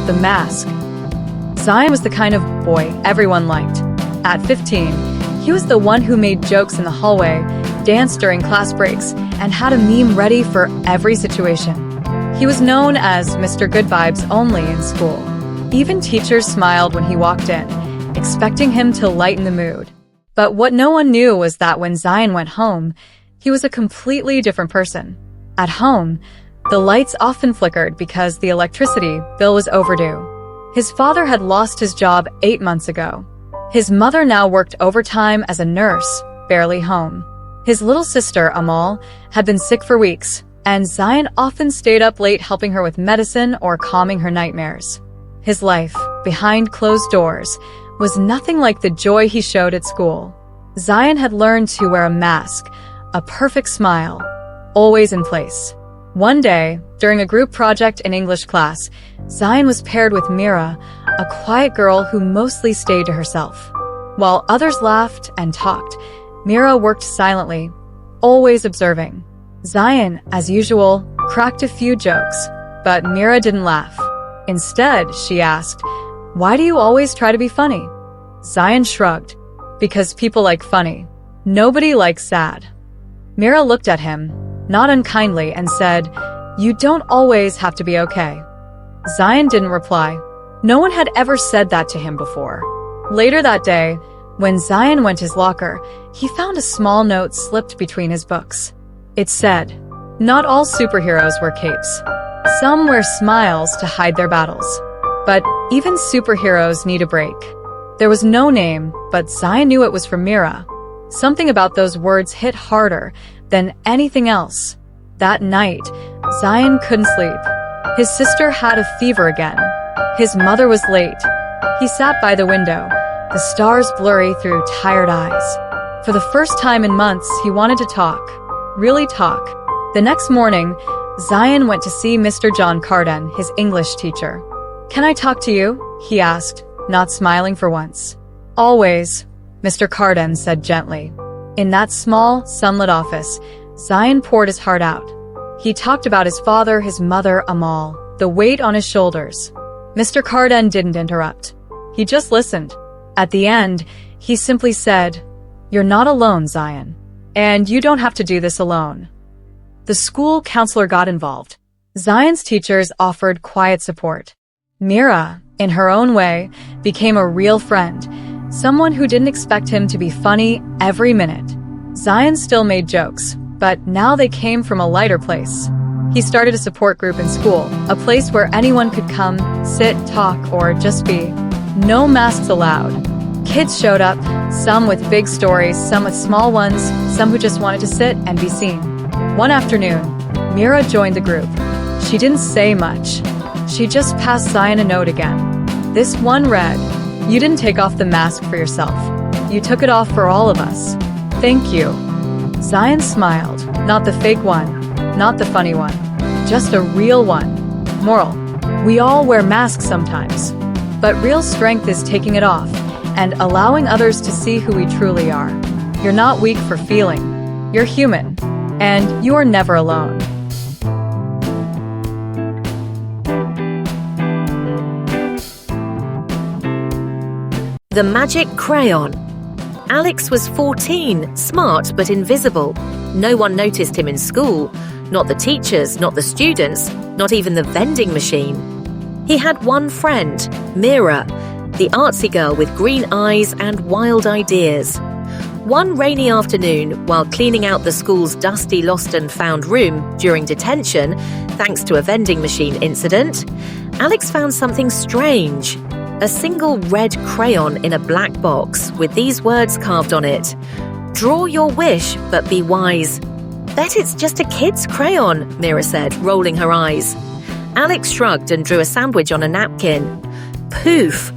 the mask. Zion was the kind of boy everyone liked. At 15, he was the one who made jokes in the hallway, danced during class breaks, and had a meme ready for every situation. He was known as Mr. Good Vibes only in school. Even teachers smiled when he walked in, expecting him to lighten the mood. But what no one knew was that when Zion went home, he was a completely different person. At home, the lights often flickered because the electricity bill was overdue. His father had lost his job 8 months ago. His mother now worked overtime as a nurse, barely home. His little sister, Amal, had been sick for weeks, and Zion often stayed up late helping her with medicine or calming her nightmares. His life, behind closed doors, was nothing like the joy he showed at school. Zion had learned to wear a mask, a perfect smile, always in place. One day, during a group project in English class, Zion was paired with Mira, a quiet girl who mostly stayed to herself. While others laughed and talked, Mira worked silently, always observing. Zion, as usual, cracked a few jokes, but Mira didn't laugh. Instead, she asked, "Why do you always try to be funny?" Zion shrugged, "Because people like funny. Nobody likes sad." Mira looked at him, not unkindly, and said, "You don't always have to be okay." Zion didn't reply. No one had ever said that to him before. Later that day, when Zion went to his locker, he found a small note slipped between his books. It said, "Not all superheroes wear capes. Some wear smiles to hide their battles. But even superheroes need a break." There was no name, but Zion knew it was from Mira. Something about those words hit harder than anything else. That night, Zion couldn't sleep. His sister had a fever again. His mother was late. He sat by the window, the stars blurry through tired eyes. For the first time in months, he wanted to talk. Really talk. The next morning, Zion went to see Mr. John Carden, his English teacher. "Can I talk to you?" he asked, not smiling for once. "Always," Mr. Carden said gently. In that small, sunlit office, Zion poured his heart out. He talked about his father, his mother, Amal, the weight on his shoulders. Mr. Carden didn't interrupt. He just listened. At the end, he simply said, "You're not alone, Zion. And you don't have to do this alone." The school counselor got involved. Zion's teachers offered quiet support. Mira, in her own way, became a real friend, someone who didn't expect him to be funny every minute. Zion still made jokes, but now they came from a lighter place. He started a support group in school, a place where anyone could come, sit, talk, or just be. No masks allowed. Kids showed up, some with big stories, some with small ones, some who just wanted to sit and be seen. One afternoon, Mira joined the group. She didn't say much. She just passed Zion a note again. This one read, "You didn't take off the mask for yourself. You took it off for all of us. Thank you." Zion smiled, not the fake one, not the funny one, just a real one. Moral: we all wear masks sometimes, but real strength is taking it off and allowing others to see who we truly are. You're not weak for feeling. You're human, and you are never alone. The Magic Crayon. Alex was 14, smart but invisible. No one noticed him in school. Not the teachers, not the students, not even the vending machine. He had one friend, Mira, the artsy girl with green eyes and wild ideas. One rainy afternoon, while cleaning out the school's dusty lost and found room during detention, thanks to a vending machine incident, Alex found something strange. A single red crayon in a black box with these words carved on it. "Draw your wish, but be wise." "Bet it's just a kid's crayon," Mira said, rolling her eyes. Alex shrugged and drew a sandwich on a napkin. Poof!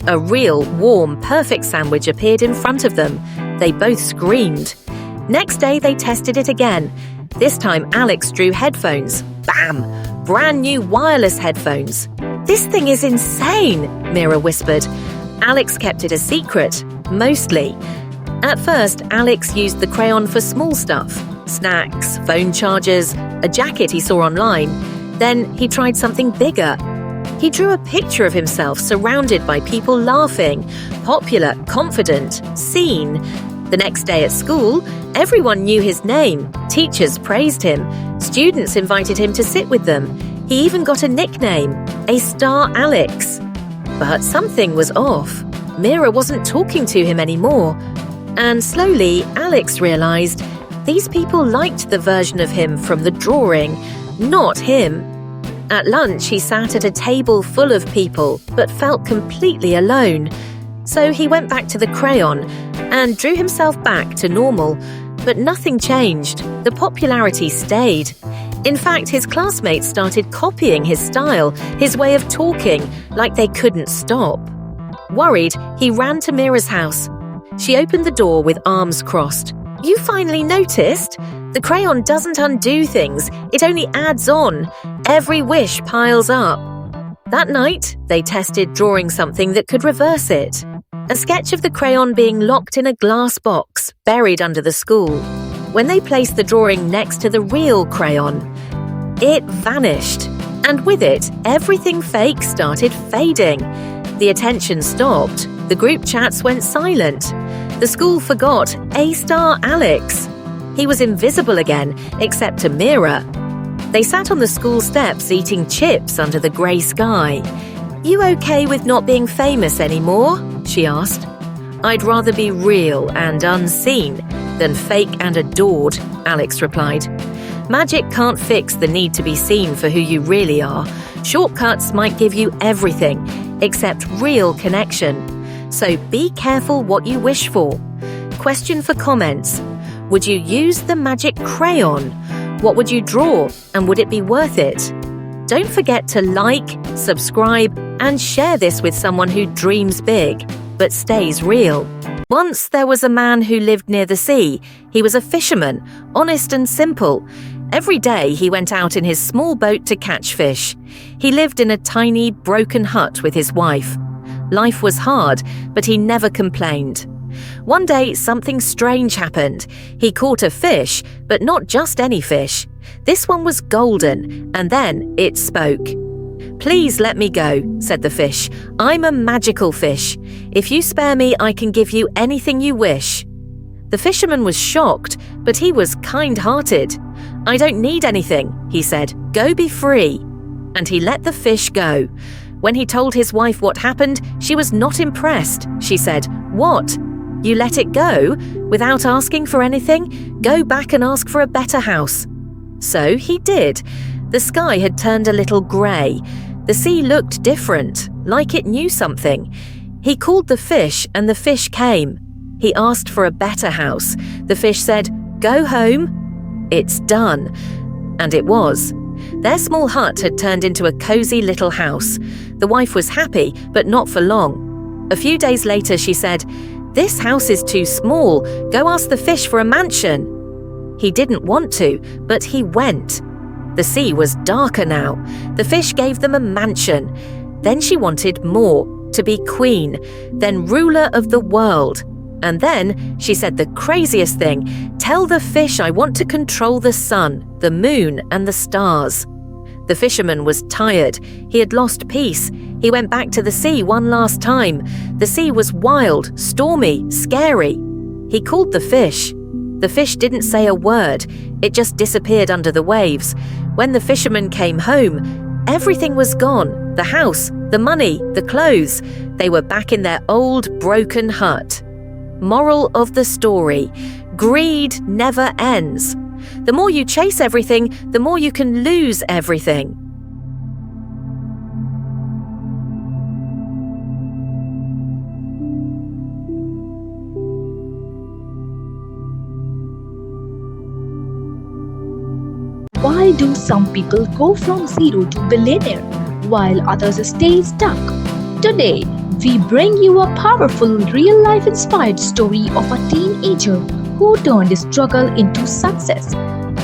A real, warm, perfect sandwich appeared in front of them. They both screamed. Next day, they tested it again. This time, Alex drew headphones. Bam! Brand new wireless headphones. "This thing is insane," Mira whispered. Alex kept it a secret, mostly. At first, Alex used the crayon for small stuff. Snacks, phone chargers, a jacket he saw online. Then he tried something bigger. He drew a picture of himself surrounded by people laughing, popular, confident, seen. The next day at school, everyone knew his name. Teachers praised him. Students invited him to sit with them. He even got a nickname, a Star Alex. But something was off. Mira wasn't talking to him anymore. And slowly, Alex realized these people liked the version of him from the drawing, not him. At lunch, he sat at a table full of people, but felt completely alone. So he went back to the crayon and drew himself back to normal. But nothing changed. The popularity stayed. In fact, his classmates started copying his style, his way of talking, like they couldn't stop. Worried, he ran to Mira's house. She opened the door with arms crossed. "You finally noticed? The crayon doesn't undo things, it only adds on. Every wish piles up." That night, they tested drawing something that could reverse it. A sketch of the crayon being locked in a glass box, buried under the school. When they placed the drawing next to the real crayon, it vanished. And with it, everything fake started fading. The attention stopped. The group chats went silent. The school forgot A-star Alex. He was invisible again, except to Mira. They sat on the school steps eating chips under the grey sky. "You okay with not being famous anymore?" she asked. "I'd rather be real and unseen than fake and adored," Alex replied. Magic can't fix the need to be seen for who you really are. Shortcuts might give you everything, except real connection. So be careful what you wish for. Question for comments. Would you use the magic crayon? What would you draw, and would it be worth it? Don't forget to like, subscribe, and share this with someone who dreams big, but stays real. Once there was a man who lived near the sea. He was a fisherman, honest and simple. Every day he went out in his small boat to catch fish. He lived in a tiny, broken hut with his wife. Life was hard, but he never complained. One day, something strange happened. He caught a fish, but not just any fish. This one was golden, and then it spoke. "Please let me go," said the fish. "I'm a magical fish. If you spare me, I can give you anything you wish." The fisherman was shocked, but he was kind-hearted. "I don't need anything," he said. "Go be free." And he let the fish go. When he told his wife what happened, she was not impressed. She said, "What? You let it go? Without asking for anything? Go back and ask for a better house." So he did. The sky had turned a little grey. The sea looked different, like it knew something. He called the fish, and the fish came. He asked for a better house. The fish said, "Go home." "It's done." And it was. Their small hut had turned into a cozy little house. The wife was happy, but not for long. A few days later, she said, "This house is too small. Go ask the fish for a mansion." He didn't want to, but he went. The sea was darker now. The fish gave them a mansion. Then she wanted more, to be queen, then ruler of the world. And then she said the craziest thing, "Tell the fish I want to control the sun, the moon, and the stars." The fisherman was tired. He had lost peace. He went back to the sea one last time. The sea was wild, stormy, scary. He called the fish. The fish didn't say a word. It just disappeared under the waves. When the fisherman came home, everything was gone. The house, the money, the clothes. They were back in their old, broken hut. Moral of the story: greed never ends. The more you chase everything, the more you can lose everything. Why do some people go from zero to billionaire while others stay stuck? Today, we bring you a powerful real-life inspired story of a teenager who turned struggle into success.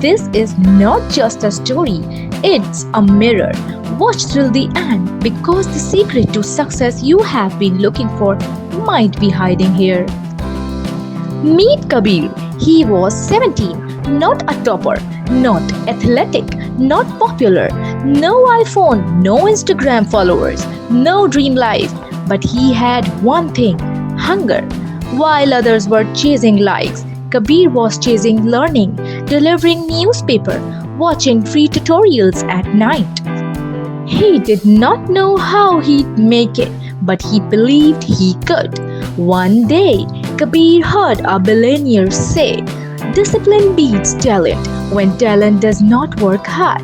This is not just a story, it's a mirror. Watch till the end because the secret to success you have been looking for might be hiding here. Meet Kabir. He was 17, Not a topper, not athletic, not popular, no iPhone, no Instagram followers, no dream life. But he had one thing: hunger. While others were chasing likes, Kabir was chasing learning, delivering newspaper, watching free tutorials at night. He did not know how he'd make it, but he believed he could. One day, Kabir heard a billionaire say, "Discipline beats talent when talent does not work hard."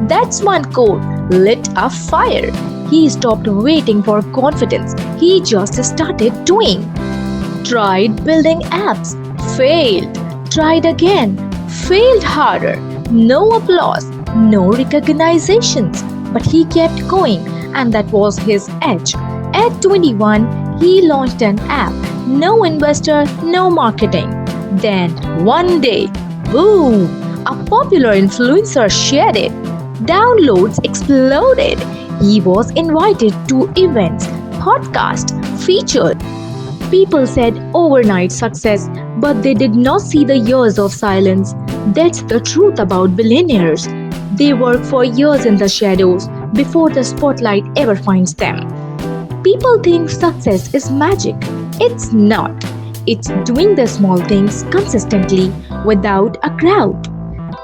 That's one quote lit a fire. He stopped waiting for confidence. He just started doing. Tried building apps, failed. Tried again, failed harder. No applause, no recognitions. But he kept going, and that was his edge. At 21, he launched an app. No investor, no marketing. Then, one day, boom! A popular influencer shared it. Downloads exploded. He was invited to events, podcasts, featured. People said overnight success, but they did not see the years of silence. That's the truth about billionaires. They work for years in the shadows before the spotlight ever finds them. People think success is magic. It's not. It's doing the small things consistently without a crowd.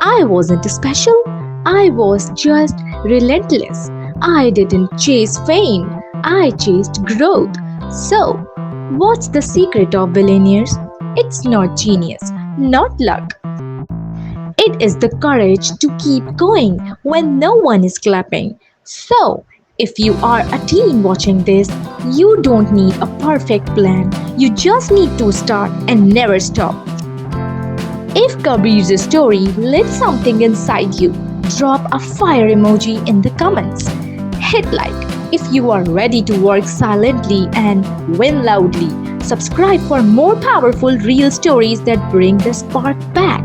I wasn't special. I was just relentless. I didn't chase fame. I chased growth. So, what's the secret of billionaires? It's not genius, not luck. It is the courage to keep going when no one is clapping. So, if you are a teen watching this, you don't need a perfect plan. You just need to start and never stop. If Kabir's story lit something inside you, drop a fire emoji in the comments. Hit like if you are ready to work silently and win loudly. Subscribe for more powerful real stories that bring the spark back.